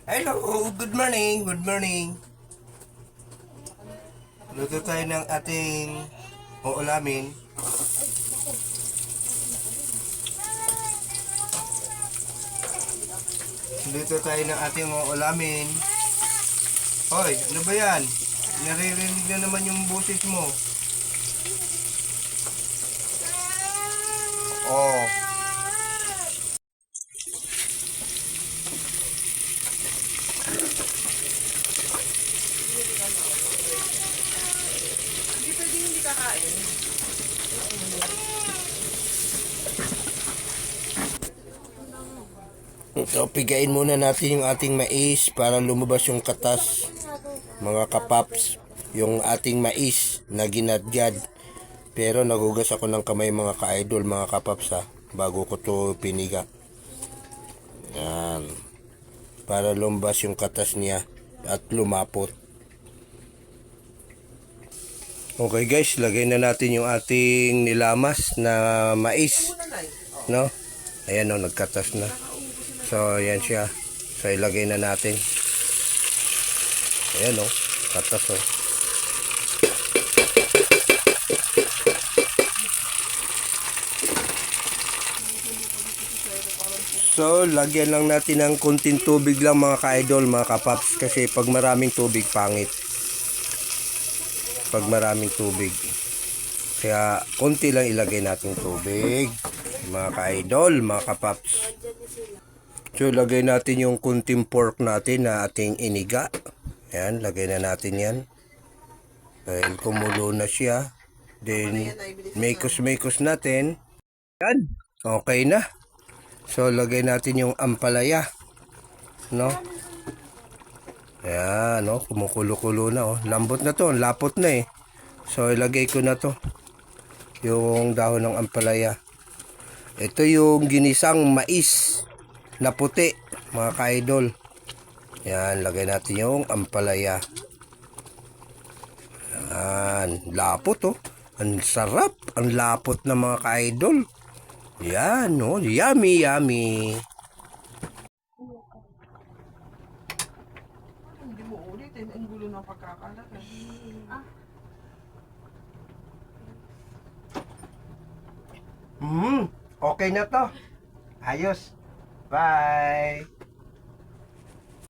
Hello, good morning, good morning. Luto tayo ng ating uulamin. Luto tayo ng ating uulamin. Hoy, ano ba yan? Naririnig na naman yung boses mo. Oh. Hindi pwede hindi kakain. So, pigain muna natin yung ating mais para lumabas yung katas, mga kapaps, yung ating mais na ginadyad. Pero nagugas ako ng kamay mga ka-idol, mga kapaps ha, bago ko to piniga. Yan. Para lumabas yung katas niya at lumapot. Okay guys, lagay na natin yung ating nilamas na mais, no? Ayan o, nagkatas na. So, ayan siya. So, ilagay na natin. Ayan o, katas o. So, lagyan lang natin ng kunting tubig lang mga ka-idol, mga kapaps. Kasi pag maraming tubig, pangit. Pag maraming tubig. Kaya, kunti lang ilagay natin tubig. Mga ka-idol, mga kapaps. So, lagay natin yung kunting pork natin na ating iniga. Ayan, lagay na natin yan. Dahil kumulo na siya. Then, mekos-mekos natin. Yan. Okay na. So, lagay natin yung ampalaya. No? Ayan, no? Kumukulo-kulo na, oh. Lambot na to. Lapot na, eh. So, ilagay ko na to. Yung dahon ng ampalaya. Ito yung ginisang mais na puti, mga ka-idol. Yan, lagay natin yung ampalaya. Yan, lapot oh. Ang sarap, ang lapot na mga ka-idol. Yan, oh, yummy, yummy. Hindi mo ulitin. Ang gulo ng pagkakalat. Okay na to. Ayos. Bye.